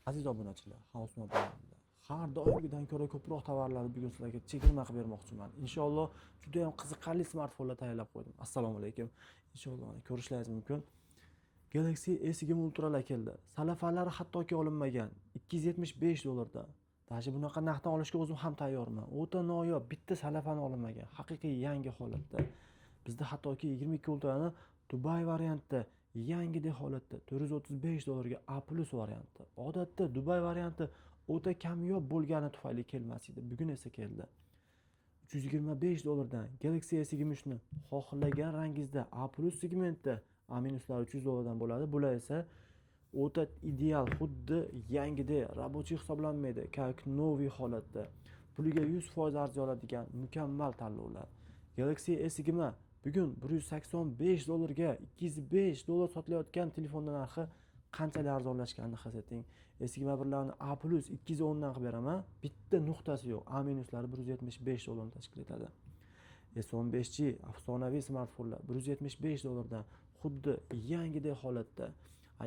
Aziz obunachilar, House Mobile'da har doimgidan ko'ra ko'proq tovarlarni bugun sizlarga chegirma qilib bermoqchiman. Inshaalloh juda ham qiziqarli smartfonlar tayyorlab qo'ydim. Assalomu alaykum. Inshaalloh ko'rishlaringiz mumkin. Galaxy S20 Ultralar keldi. Salafalari hattoki olinmagan 275 dollardan. Tashi bunaqa narxdan olishga o'zim ham tayyorman. O'ta noyob bitta salafani olinmagan. Haqiqiy yangi holatda. Bizda hattoki 22 Ultrani Dubai variantda yangidek holatda 435 dollarga A+ varianti. Odatda Dubai varianti o'ta kamyob bo'lgani tufayli kelmas edi. Bugun esa keldi. 325 dollardan Galaxy S23 ni xohlagan rangingizda A+ segmentda A- 300 dollardan bo'ladi. Bular esa o'ta ideal, xuddi yangidek rabochiy hisoblanmaydi. Как новый holatda. Puliga 100% arzon oladigan mukammal tanlovlar. Galaxy S20 bugun 185 dollarga 205 dollar sotilayotgan telefonning narxi qanchalik arzonlashganini his eting. S21larni A+ 210 dan qilib beraman. Bitta nuqtasi yo'q. A- 175 dollarni tashkil etadi. S15G afsonaviy smartfonlar 175 dollardan xuddi yangidek holatda.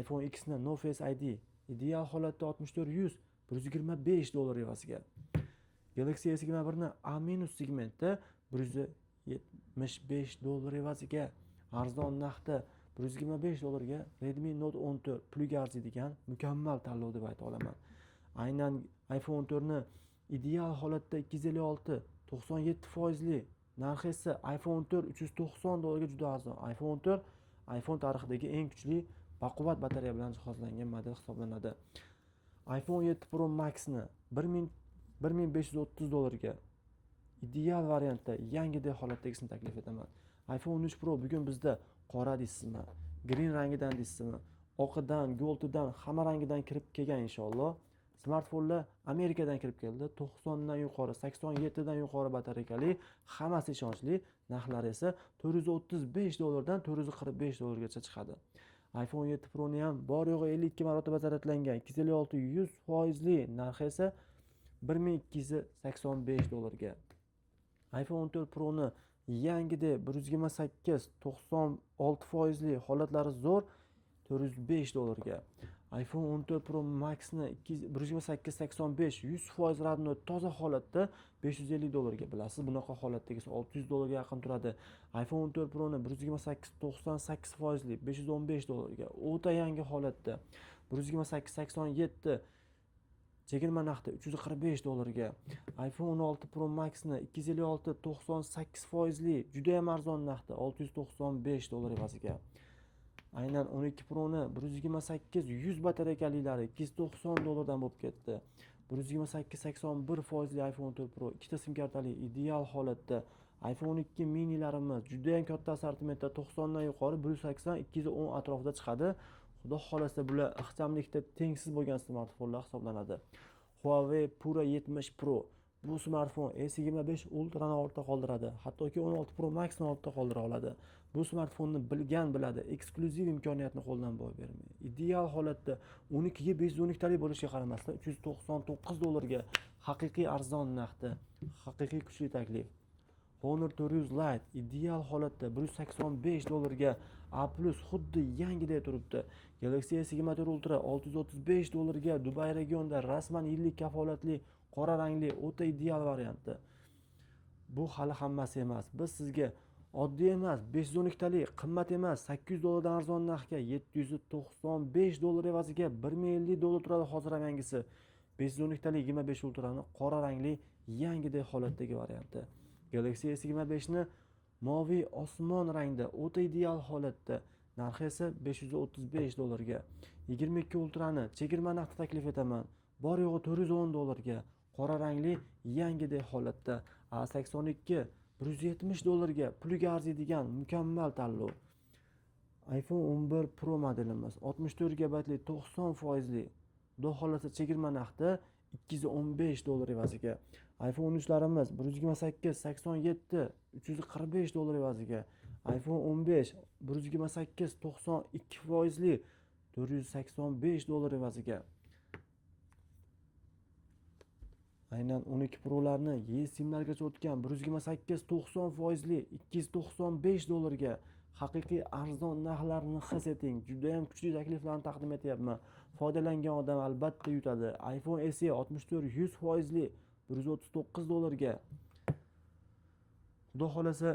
iPhone X ni No Face ID ideal holatda 6400 125 dollar evaziga. Galaxy S21 ni A- segmentda 175 dollar evaziga arzon narxda 125 dollarga Redmi Note 14 puliga arziydigan mukammal tanlov deb ayta olaman. Aynan iPhone 14 ni ideal holatda 256 97% narxi esa iPhone 14 390 dollarga juda arzon. iPhone 14 iPhone tarixidagi eng kuchli baquvvat batareya bilan jihozlangan model hisoblanadi. iPhone 7 Pro Max ni 1530 dollarga ideal variantda yangidek holatdagisini taklif etaman. iPhone 13 Pro bugun bizda qora deysizmi, green rangidan deysizmi, oqidan, goldidan, hamma rangidan kirib kelgan inshaalloh. Smartfonlar Amerikadan kirib keldi. 90 dan yuqori, 87 dan yuqori batareykali, hammasi ishonchli. Narxlari esa 435 dollardan 445 dollargacha chiqadi. iPhone 7 Pro ni ham bor yo'g'i 52 marotaba zaryadlangan 256 100% narxi esa 1285 dollarga. iPhone 14 Pro ni yangidek 128 96% holatlari zo'r 405 dollarga. iPhone 14 Pro Max ni 128 85 100% radno toza holatda 550 dollarga. Bilasiz, bunaqa holatdagisi 600 dollarga yaqin turadi. iPhone 14 Pro ni 128 98% 515 dollarga. O'ta yangi holatda 128 87 chegirma narxda 345 dollarga. iPhone 16 Pro Max ni 256 98% juda ham arzon narxda 695 dollar evaziga. Aynan 12 Pro ni 128 100 batareykaliklari 290 dollardan bo'lib ketdi. 128 81% iPhone 14 Pro ikkita sim kartali ideal holatda. iPhone 2 minilarimiz juda ham katta assortimentda 90 dan yuqori 180 210 atrofida chiqadi. Xudo xolasa bular ixchamlikda tengsiz bo'lgan smartfonlar hisoblanadi. Huawei Pura 70 Pro bu smartfon S25 Ultra ni ortda qoldiradi. Hattoki 16 Pro Max ni ortda qoldira oladi. Bu smartfonni bilgan biladi. Eksklyuziv imkoniyatni qo'ldan boy bermaydi. Ideal holatda 12 ga 512 talik bo'lishiga qaramasdan 399 dollarga haqiqiy arzon narxda, haqiqiy kuchli taklif. Honor 400 Lite ideal holatda 185 dollarga A+ xuddi yangidek turibdi. Galaxy S24 Ultra 635 dollarga Dubai regionida rasman yillik kafolatli qora rangli o'ta ideal varianti. Bu hali hammasi emas. Biz sizga oddiy emas, 512 talik, qimmat emas, 800 dollardan arzon narxga 795 dollar evaziga 1050 dollar turadi hozir ham yangisi. 512 talik 25 Ultrani qora rangli yangidek holatdagi varianti. Galaxy S25 ni moviy osmon rangda o'ta ideal holatda. Narxi esa 535 dollarga. 22 Ultrani chegirma narxda taklif etaman. Bor yo'g'i 410 dollarga. Qora rangli yangidek holatda. A82 170 dollarga puliga arziydigan mukammal tanlov. iPhone 11 Pro modelimiz 64 GB 90%. Xudo xolasa chegirma narxda 215 dollar evaziga. iPhone 13larimiz 128 87 345 dollar evaziga. iPhone 15 128 92% 485 dollar evaziga. Aynan 12 Pro'larni eSIMlargacha o'tgan 128 90% 295 dollarga haqiqiy arzon narxlarni his eting. Juda ham kuchli takliflarni taqdim etyapman. Foydalangan odam albatta yutadi. iPhone SE 64 100%li $139. Xudo xolasa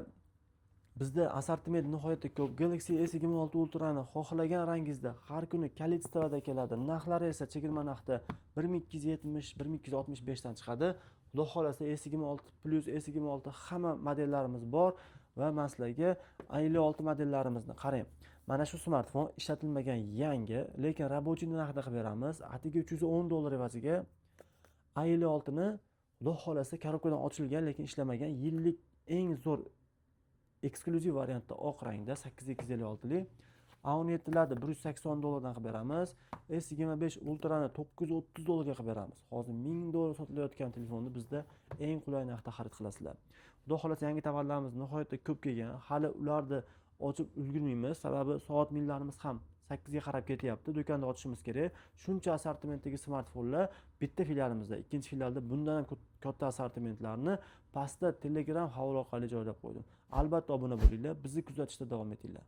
bizda assortiment nihoyatda ko'p. Galaxy S26 Ultra'ni xohlagan rangingizda har kuni kolleksiyada keladi. Narxlari esa chegirma narxda 1270, 1265 dan chiqadi. Xudo xolasa S26 Plus, S26 hamma modellarimiz bor va men sizlarga A56 modellarimizni qarang. Mana shu smartfon ishlatilmagan yangi, lekin рабочий narxda qilib beramiz. Atiga $310 evaziga A56 ni xudo xolasa korobkadan ochilgan, lekin ishlamagan yillik eng zo'r eksklyuziv variantda oq rangda 8256 lik. A17 larni $180 dan qilib beramiz. S25 Ultra'ni $930 ga qilib beramiz. Hozir $1000 sotilayotgan telefonni bizda eng qulay narxda xarid qilasizlar. Xudo xolasa yangi tovarlarimiz nihoyatda ko'p kelgan. Hali ularni ochib ulgurmaymiz, sababi soat millarimiz ham 8 ga qarab ketyapti. Do'konda ochishimiz kerak. Shuncha assortimentdagi smartfonlar bitta filialimizda, ikkinchi filialda bundan ham katta assortimentlarni pastda Telegram havola orqali joylab qo'ydim. Albatta obuna bo'linglar, bizni kuzatishda davom etinglar.